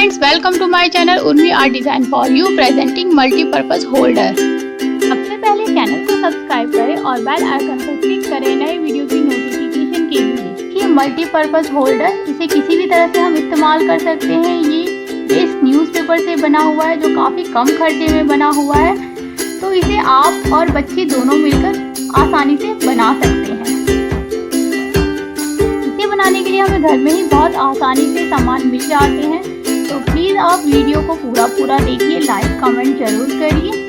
friends, welcome to my channel Urmi Art Design for you presenting multi-purpose holder। सबसे पहले channel को subscribe करें और बेल आइकन पर क्लिक करें नए वीडियो की नोटिफिकेशन के लिए। ये मल्टीपर्पज होल्डर, इसे किसी भी तरह से हम इस्तेमाल कर सकते हैं। ये इस न्यूज़पेपर से बना हुआ है जो काफ़ी कम खर्चे में बना हुआ है, तो इसे आप और बच्चे दोनों मिलकर आसानी से बना सकते हैं। इसे बनाने के लिए हमें घर में ही बहुत आसानी से सामान मिल जाते हैं, तो प्लीज़ आप वीडियो को पूरा देखिए, लाइक कमेंट जरूर करिए।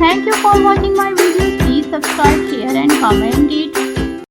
Thank you for watching my videos. Please subscribe, share and comment.